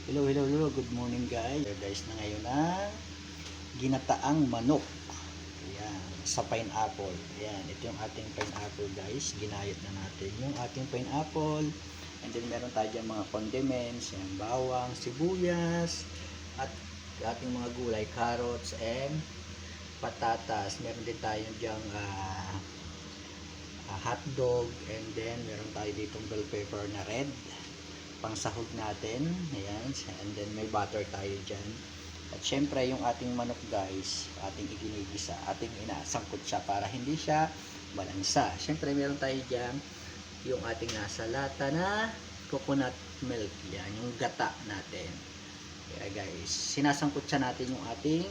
Hello, hello, hello. Good morning guys. Guys na ngayon na ginataang manok. Ayan, sa pineapple. Ayan, ito yung ating pineapple guys. Ginayat na natin yung ating pineapple. And then meron tayo dyan mga condiments. Ayan, bawang, sibuyas, at ating mga gulay, carrots and patatas. Meron din tayo dyan hotdog. And then meron tayo ditong bell pepper na red, pangsahog natin. Ayan, and then may butter tayo dyan. At syempre yung ating manok guys, ating iginigisa, ating inasangkot siya para hindi siya balansa. Syempre meron tayo dyan yung ating nasa lata na coconut milk. Yan, yung gata natin. Kaya guys, sinasangkot siya natin yung ating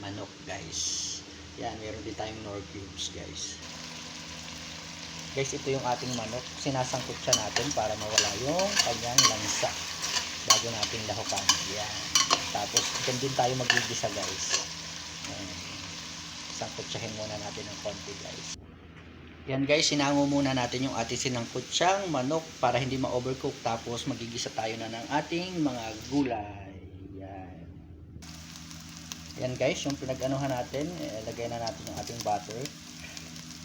manok guys. Yan, meron din tayong Knorr cubes guys. Guys, ito yung ating manok. Sinasangkot siya natin para mawala yung kanyang lansa bago natin lahukan. Yan. Tapos, dyan din tayo magigisa guys. Sangkotsahin muna natin ng konti guys. Yan guys, sinango muna natin yung ating sinangkotsyang manok para hindi ma-overcook. Tapos, magigisa tayo na ng ating mga gulay. Yan. Yan guys, yung pinag-anuhan natin, lagay na natin yung ating butter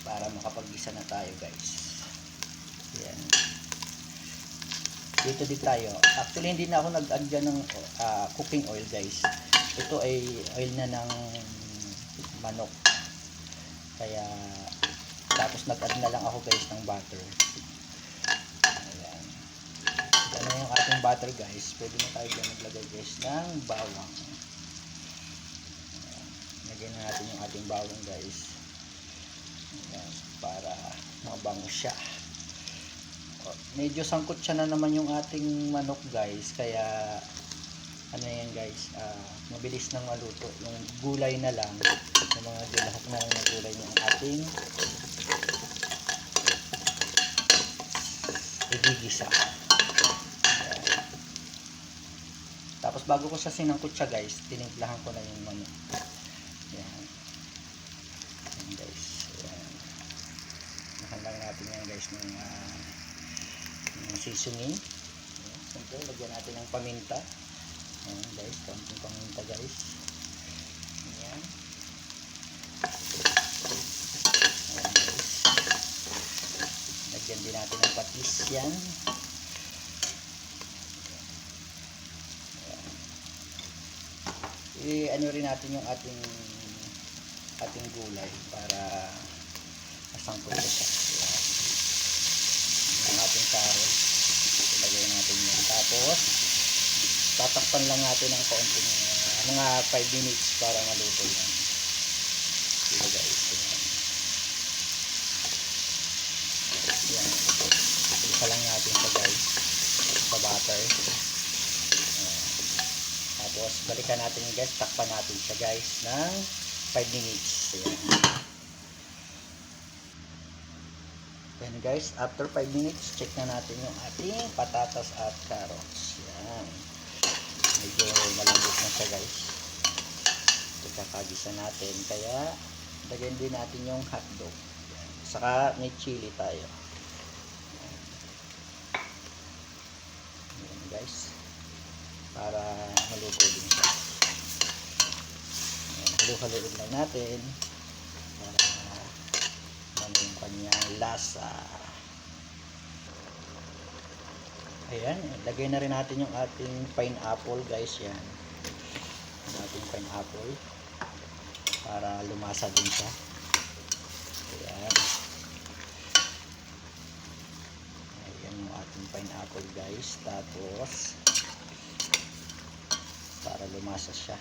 para makapag-gisa na tayo guys. Yan. Dito din tayo. Actually hindi na ako nag-add dyan ng cooking oil guys. Ito ay oil na ng manok. Kaya tapos nag-add na lang ako guys ng butter. Ayan. Yan na yung ating butter guys. Pwede na tayo dyan maglagay guys ng bawang. Ayan. Lagyan na natin yung ating bawang guys. Ayan, para mabango siya. Medyo sangkot siya na naman yung ating manok guys, kaya ano yan guys, mabilis nang maluto. Yung gulay na lang, yung mga dilahok na lang na gulay yung ating igigisa. Ayan. Tapos bago ko sa sinangkot siya guys, tinimplahan ko na yung manok. Yan. Yan guys. Yan. Nahanlang natin yan guys ng seasoning. Siyempre, lagyan natin ng paminta. Ayan guys, kaunting paminta guys. Ayan. Ayan guys. Lagyan din natin ng patis yan. Ano rin natin yung ating gulay para masangkot siya. Ayan. Ang ating carrots, ilagay natin yan. Tapos tatakpan lang natin ng kaunting mga 5 minutes para maluto yan. Dito guys, yan. Isa lang natin sa guys sa butter. Tapos balikan natin yung guys, takpan natin siya guys ng 5 minutes. Yan guys, after 5 minutes, check na natin yung ating patatas at carrots. Yan. Medyo malambot na siya guys. Ikakagisa natin. Kaya, lagyan din natin yung hotdog. Yan. Saka may chili tayo. Yan. Yan guys. Para maluto din siya. Halu-haluin lang natin. Yung kanyang lasa. Ayan, lagay na rin natin yung ating pineapple guys. Yan, yung ating pineapple para lumasa din siya. Ayan. Ayan yung ating pineapple guys. Tapos para lumasa siya.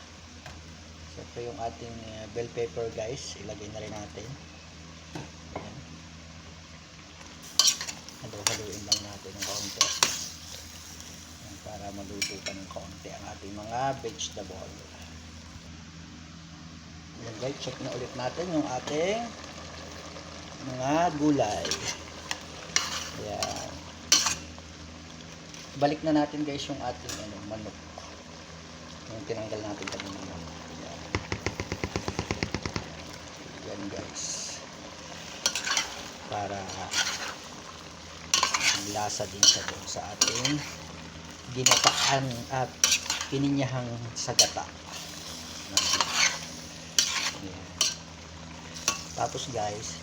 Siyempre yung ating bell pepper guys, ilagay na rin natin. Haluin lang natin ng kaunti para maluto pa ng kaunti ang ating mga vegetable. Yan guys, check na ulit natin yung ating mga gulay. Ayan. Balik na natin guys yung ating manok, yung tinanggal natin kanina manok. Yan guys, para lasa din siya doon sa ating ginataan at pininyahang sa gata. Ayan. Tapos guys,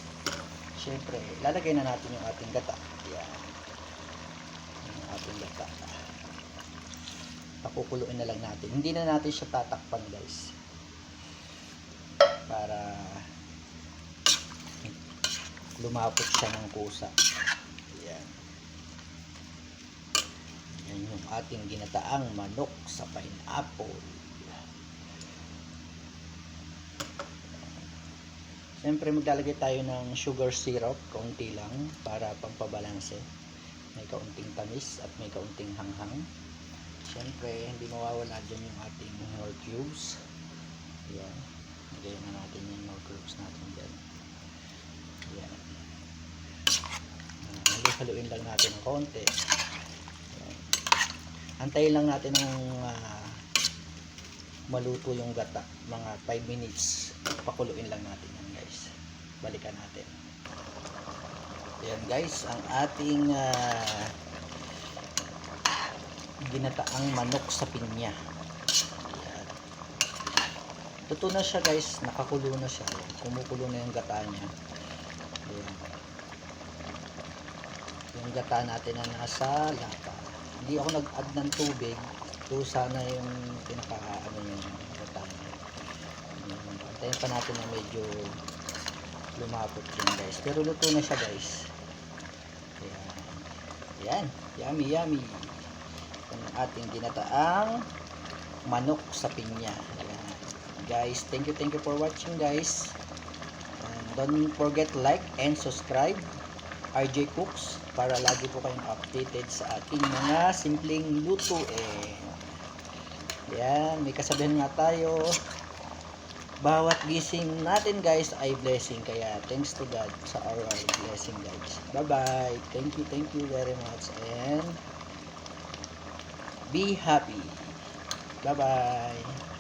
syempre, lalagay na natin yung ating gata. Ayan. Yung ating gata. Pakukuluin na lang natin. Hindi na natin siya tatakpan guys. Para lumapot siya ng kusa. Ayan. Yan yung ating ginataang manok sa pineapple. Siyempre maglalagay tayo ng sugar syrup, kaunti lang para pampabalanse. May kaunting tamis at may kaunting hanghang. Siyempre hindi mawawala dyan yung ating nor cubes. Ayan. Lagyan na natin yung nor cubes natin dyan. Ayan. Haluin lang natin ng kaunti. Ayan. Antayin lang natin ng maluto yung gata. Mga 5 minutes. Pakuluin lang natin yan guys. Balikan natin. Ayan guys, ang ating ginataang manok sa pinya. Ayan. Luto na siya guys. Nakakulo na siya. Kumukulo na yung gata niya. Ayan. Yung gata natin na nasa lata. Hindi ako nag-add ng tubig. Ito sana yung pinaka yung gata niya. Antayin pa natin na medyo lumapot yun guys. Pero luto na siya guys. Ayan. Ayan. Yummy yummy. Ang ating ginataang manok sa pinya. Ayan. Guys, thank you for watching guys. And don't forget like and subscribe RJ Cooks para lagi po kayong updated sa ating mga simpleng lutuin. Ayan, may kasabihan nga tayo, bawat gising natin guys ay blessing, kaya thanks to God sa our blessing guys. Bye bye, thank you very much and be happy. Bye bye.